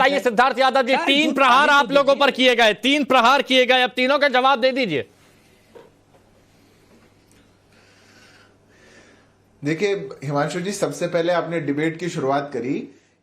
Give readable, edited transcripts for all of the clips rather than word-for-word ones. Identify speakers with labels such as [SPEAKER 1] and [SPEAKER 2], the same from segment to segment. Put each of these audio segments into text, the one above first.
[SPEAKER 1] बताइए सिद्धार्थ यादव जी, 3 प्रहार आप लोगों पर किए गए, 3 प्रहार किए गए, अब तीनों का जवाब दे दीजिए।
[SPEAKER 2] देखिए हिमांशु जी, सबसे पहले आपने डिबेट की शुरुआत करी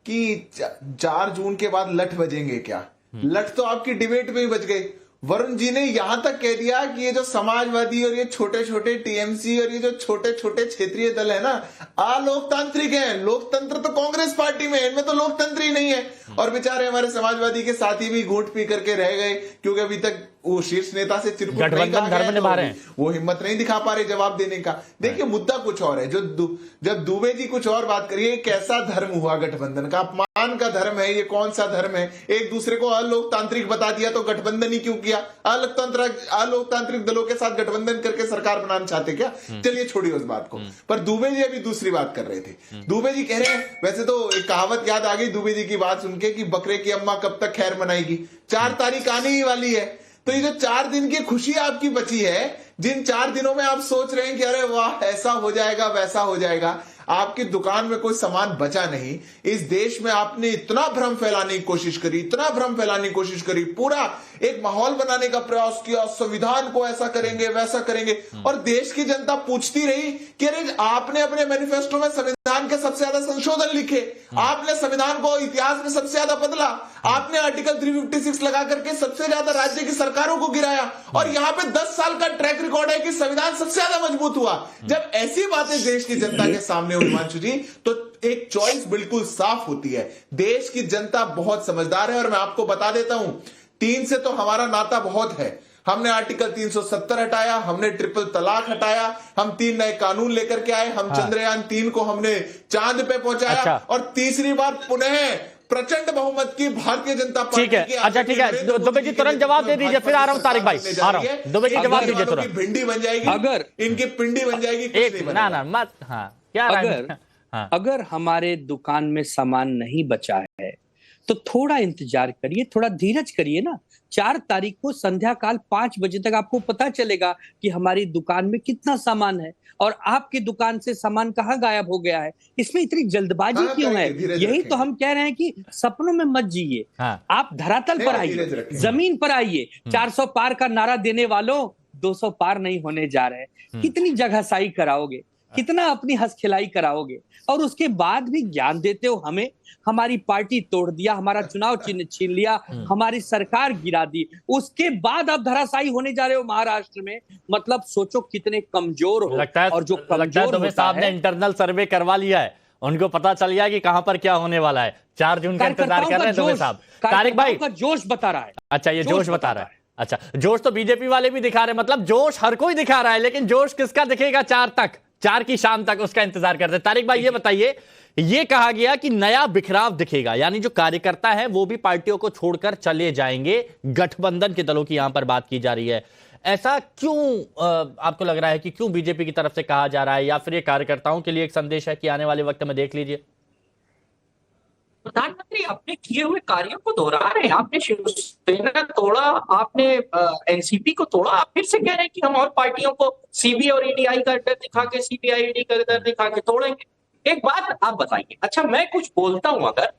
[SPEAKER 2] कि 4 जून के बाद लठ बजेंगे क्या। लठ तो आपकी डिबेट में ही बज गई। वरुण जी ने यहां तक कह दिया कि ये जो समाजवादी और ये छोटे छोटे टीएमसी और ये जो छोटे छोटे क्षेत्रीय दल है ना, अलोकतांत्रिक है। लोकतंत्र तो कांग्रेस पार्टी में है, इनमें तो लोकतंत्र ही नहीं है। और बेचारे हमारे समाजवादी के साथी भी घूंट पी करके रह गए, क्योंकि अभी तक वो शीर्ष नेता से चिरकुट नहीं कहा गया, वो हिम्मत नहीं दिखा पा रहे जवाब देने का। देखिए मुद्दा कुछ और है। जब दुबे जी कुछ और बात करिए, कैसा धर्म हुआ गठबंधन का, अपमान का धर्म है ये, कौन सा धर्म है। एक दूसरे को अलोकतांत्रिक बता दिया तो गठबंधन ही क्यों किया। अलोकतांत्रिक दलों के साथ गठबंधन करके सरकार बनाना चाहते क्या। चलिए छोड़िए उस बात को। पर दुबे जी अभी दूसरी बात कर रहे थे। दुबे जी कह रहे हैं, वैसे तो एक कहावत याद आ गई दुबे जी की बात सुन के कि बकरे की अम्मा कब तक खैर मनाएगी। 4 तारीख आने ही वाली है, तो ये जो 4 दिन की खुशी आपकी बची है, जिन 4 दिनों में आप सोच रहे हैं कि अरे वाह ऐसा हो जाएगा वैसा हो जाएगा, आपकी दुकान में कोई सामान बचा नहीं। इस देश में आपने इतना भ्रम फैलाने की कोशिश करी, इतना भ्रम फैलाने की कोशिश करी, पूरा एक माहौल बनाने का प्रयास किया, संविधान को ऐसा करेंगे वैसा करेंगे, और देश की जनता पूछती रही कि अरे आपने अपने मैनिफेस्टो में संविधान के सबसे ज्यादा संशोधन लिखे, आपने संविधान को इतिहास में सबसे ज्यादा बदला, आपने आर्टिकल 356 लगा करके सबसे ज्यादा राज्य की सरकारों को गिराया, और यहां पे 10 साल का ट्रैक रिकॉर्ड है कि संविधान सबसे ज्यादा मजबूत हुआ। जब ऐसी बातें देश की जनता के सामने हुई हिमांशु जी, तो एक चॉइस बिल्कुल साफ होती है। देश की जनता बहुत समझदार है, और मैं आपको बता देता हूं, 3 से तो हमारा नाता बहुत है। हमने आर्टिकल 370 हटाया, हमने ट्रिपल तलाक हटाया, हम 3 नए कानून लेकर के आए, हम चंद्रयान 3 को हमने चांद पे पहुंचाया, और तीसरी बार पुनः प्रचंड बहुमत की भारतीय जनता पार्टी।
[SPEAKER 1] ठीक है, अच्छा ठीक है, दुबे जी तुरंत जवाब दे दीजिए, फिर आ रहा हूं तारिक भाई, आ रहा हूं। दुबे जी जवाब दीजिए तुरंत।
[SPEAKER 2] भिंडी बन जाएगी, अगर इनकी पिंडी बन जाएगी,
[SPEAKER 1] ना मत, हाँ क्या
[SPEAKER 3] अगर हमारे दुकान में सामान नहीं बचा है तो थोड़ा इंतजार करिए, थोड़ा धीरज करिए ना। 4 तारीख को संध्या काल 5 बजे तक आपको पता चलेगा कि हमारी दुकान में कितना सामान है और आपकी दुकान से सामान कहाँ गायब हो गया है। इसमें इतनी जल्दबाजी क्यों है? यही तो हम कह रहे हैं कि सपनों में मत जिए, आप धरातल पर आइए, जमीन पर आइए। 400 पार का नारा देने वालों, 200 पार नहीं होने जा रहे। कितनी जगहसाई कराओगे, कितना अपनी हंसखिलाई कराओगे, और उसके बाद भी ज्ञान देते हो हमें। हमारी पार्टी तोड़ दिया, हमारा चुनाव चिन्ह छीन लिया, हमारी सरकार गिरा दी, उसके बाद आप धराशायी होने जा रहे हो महाराष्ट्र में। मतलब सोचो कितने कमजोर हो।
[SPEAKER 1] लगता है, और जो कमजोर होता साहब ने इंटरनल सर्वे करवा लिया है, उनको पता चल गया कि कहां पर क्या होने वाला है। 4 जून का इंतजार कर रहे हैं दुबे साहब। तारिक भाई
[SPEAKER 3] का जोश बता रहा है।
[SPEAKER 1] अच्छा, ये जोश बता रहा है। अच्छा, जोश तो बीजेपी वाले भी दिखा रहे हैं, मतलब जोश हर कोई दिखा रहा है, लेकिन जोश किसका दिखेगा 4 की शाम तक, उसका इंतजार करते हैं। तारिक भाई ये बताइए, ये कहा गया कि नया बिखराव दिखेगा, यानी जो कार्यकर्ता है वो भी पार्टियों को छोड़कर चले जाएंगे, गठबंधन के दलों की यहां पर बात की जा रही है। ऐसा क्यों आपको लग रहा है कि क्यों बीजेपी की तरफ से कहा जा रहा है, या फिर ये कार्यकर्ताओं के लिए एक संदेश है कि आने वाले वक्त में देख लीजिए?
[SPEAKER 4] प्रधानमंत्री अपने किए हुए कार्यों को दोहरा रहे हैं। आपने शिवसेना तोड़ा, आपने एनसीपी को तोड़ा, आप फिर से कह रहे हैं कि हम और पार्टियों को सीबीआई और ईडीआई का डर दिखा के, सीबीआई ईडी का डर दिखा के तोड़ेंगे। एक बात आप बताइए, अच्छा मैं कुछ बोलता हूं अगर,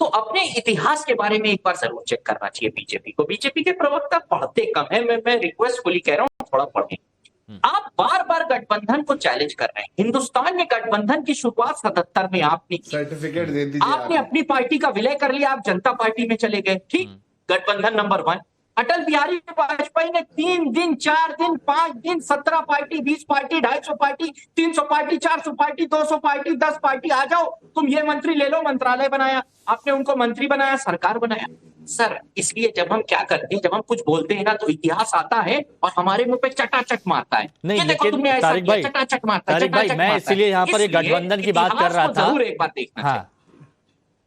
[SPEAKER 4] तो अपने इतिहास के बारे में एक बार जरूर चेक करना चाहिए बीजेपी को। बीजेपी के प्रवक्ता पढ़ते कम है, मैं रिक्वेस्टफुली कह रहा हूं थोड़ा पढ़ें। आप बार बार गठबंधन को चैलेंज कर रहे हैं। हिंदुस्तान में गठबंधन की शुरुआत 77 में आपने की,
[SPEAKER 2] सर्टिफिकेट दे दीजिए।
[SPEAKER 4] आपने अपनी पार्टी का विलय कर लिया, आप जनता पार्टी में चले गए, ठीक। गठबंधन नंबर 1। अटल बिहारी वाजपेयी ने 3 दिन, 4 दिन, 5 दिन, 17 party, 20 party, 250 party, 300 party, 400 party, 200 party, 10 party, आ जाओ तुम ये मंत्री ले लो, मंत्रालय बनाया, आपने उनको मंत्री बनाया, सरकार बनाया। सर इसलिए जब हम क्या करते हैं, जब हम कुछ बोलते हैं ना, तो इतिहास आता है और हमारे मुंह पे चटाचट मारता है।
[SPEAKER 1] नहीं लेकिन तारिक भाई,
[SPEAKER 4] चटाचट मारता है,
[SPEAKER 1] तारिक भाई, मैं इसलिए यहाँ पर एक गठबंधन की बात कर रहा था।
[SPEAKER 4] जरूर एक बात देखना चाहिए।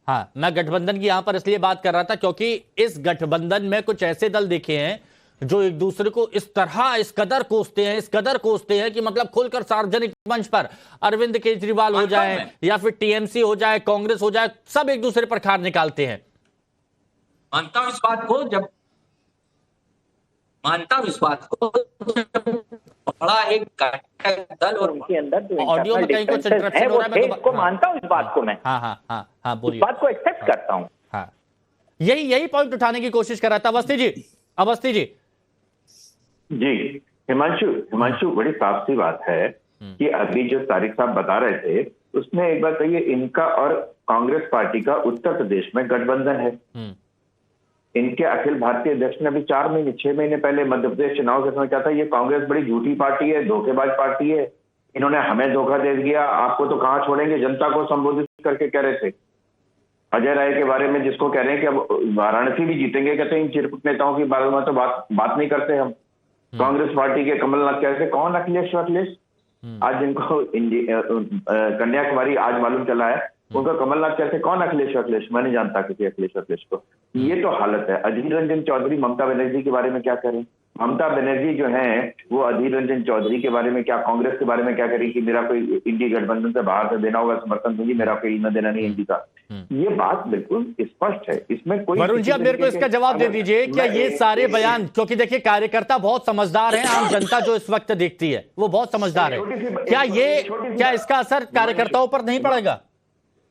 [SPEAKER 1] हाँ, मैं गठबंधन की यहां पर इसलिए बात कर रहा था क्योंकि इस गठबंधन में कुछ ऐसे दल देखे हैं जो एक दूसरे को इस तरह इस कदर कोसते हैं कि मतलब खुलकर सार्वजनिक मंच पर अरविंद केजरीवाल हो जाए या फिर टीएमसी हो जाए, कांग्रेस हो जाए, सब एक दूसरे पर खार निकालते हैं।
[SPEAKER 4] मानता हूं इस बात को, जब बड़ा एक दल और
[SPEAKER 5] उनके अंदर जो
[SPEAKER 1] ऑडियो में कहीं कुछ इंटरप्शन हो रहा है,
[SPEAKER 5] इसको मानता हूं, इस बात को मैं,
[SPEAKER 1] हाँ बोलिए,
[SPEAKER 5] इस बात को एक्सेप्ट करता हूं।
[SPEAKER 1] हाँ यही पॉइंट उठाने की कोशिश कर रहा था। अवस्थी जी
[SPEAKER 5] जी हिमांशु बड़ी साफ सी बात है कि अभी जो तारिक साहब बता रहे थे उसमें एक बात कहिए, इनका और कांग्रेस पार्टी का उत्तर प्रदेश में गठबंधन है। इनके अखिल भारतीय अध्यक्ष ने अभी 6 महीने पहले मध्य प्रदेश चुनाव के समय क्या था, ये कांग्रेस बड़ी झूठी पार्टी है, धोखेबाज पार्टी है, इन्होंने हमें धोखा दे दिया, आपको तो कहां छोड़ेंगे, जनता को संबोधित करके कह रहे थे। अजय राय के बारे में जिसको कह रहे हैं कि अब वाराणसी भी जीतेंगे, कहते हैं इन चिरकुट नेताओं के बारे में तो बात नहीं करते हम। कांग्रेस पार्टी के कमलनाथ कहते कौन अखिलेश आज जिनको कन्याकुमारी आज मालूम चला है, उनका कमलनाथ कहते कौन अखिलेश, मैं नहीं जानता किसी अखिलेश को। ये तो हालत है। अधीर रंजन चौधरी ममता बनर्जी के बारे में क्या करें? ममता बनर्जी जो है वो अधीर रंजन चौधरी के बारे में क्या, कांग्रेस के बारे में क्या करें कि मेरा कोई इंडी गठबंधन से बाहर से देना होगा समर्थन दूंगी, मेरा कोई न देना नहीं इंडी का। ये बात बिल्कुल स्पष्ट है, इसमें कोई।
[SPEAKER 1] वरुण जी अब मेरे को इसका जवाब दे दीजिए, क्या ये सारे बयान, क्योंकि देखिए कार्यकर्ता बहुत समझदार हैं, आम जनता जो इस वक्त देखती है वो बहुत समझदार है, क्या इसका असर कार्यकर्ताओं पर नहीं पड़ेगा?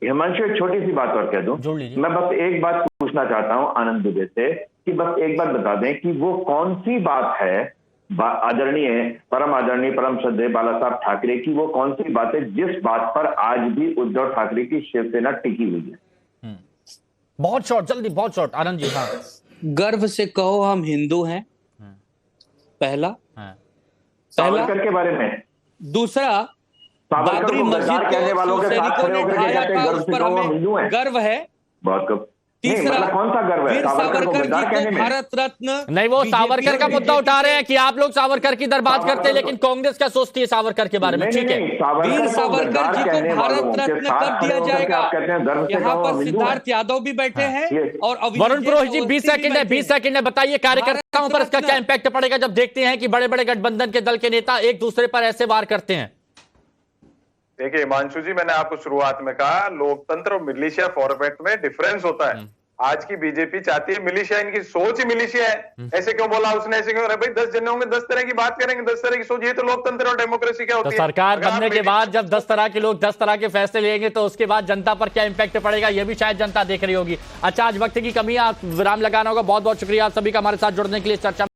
[SPEAKER 5] हिमांशु एक छोटी सी बात और कह दूं, मैं बस एक बात पूछना चाहता हूं आनंद दुबे से कि बस एक बात बता दें कि वो कौन सी बात है आदरणीय परम श्रद्धेय बाला साहब ठाकरे की, वो कौन सी बात है जिस बात पर आज भी उद्धव ठाकरे की शिवसेना टिकी हुई है?
[SPEAKER 1] बहुत शॉर्ट, जल्दी, बहुत शॉर्ट आनंद जी। हाँ,
[SPEAKER 3] गर्व से कहो हम हिंदू हैं, पहला।
[SPEAKER 5] सावरकर के बारे में।
[SPEAKER 3] दूसरा, बाबरी मस्जिद
[SPEAKER 5] कहने वालों के साथ खड़े होकर
[SPEAKER 3] ढाया
[SPEAKER 5] कहते हैं गर्व से कहो हम हिंदू हैं।
[SPEAKER 3] गर्व है
[SPEAKER 5] बहुत कब।
[SPEAKER 3] तीसरा,
[SPEAKER 5] कौन सा गर्व है?
[SPEAKER 3] सावरकर जी को भारत रत्न
[SPEAKER 1] नहीं, वो सावरकर का मुद्दा उठा रहे हैं कि आप लोग सावरकर की दरबार करते हैं, लेकिन कांग्रेस क्या सोचती है सावरकर के बारे में? ठीक है,
[SPEAKER 3] वीर सावरकर जी को भारत रत्न कब दिया जाएगा? यहाँ पर सिद्धार्थ यादव भी बैठे हैं और
[SPEAKER 1] वरुण पुरोहित जी 20 सेकंड है, बताइए कार्यकर्ताओं पर इसका क्या इंपैक्ट पड़ेगा जब देखते हैं कि बड़े बड़े गठबंधन के दल के नेता एक दूसरे पर ऐसे वार करते हैं?
[SPEAKER 6] देखिए हिमांशु जी, मैंने आपको शुरुआत में कहा लोकतंत्र और मिलिशिया फॉर्मेट में डिफरेंस होता है। आज की बीजेपी चाहती है मिलिशिया, इनकी सोच ही मिलिशिया है। ऐसे क्यों बोला उसने, ऐसे क्यों? भाई 10 जने होंगे, 10 तरह की बात करेंगे, 10 तरह की सोच, ये तो लोकतंत्र और डेमोक्रेसी क्या होती है?
[SPEAKER 1] सरकार बनने के बाद जब 10 तरह के लोग 10 तरह के फैसले लेंगे तो उसके बाद जनता पर क्या इंपैक्ट पड़ेगा, ये भी शायद जनता देख रही होगी। अच्छा, आज वक्त की कमी, आप विराम लगाना होगा। बहुत बहुत शुक्रिया आप सभी का हमारे साथ जुड़ने के लिए। चर्चा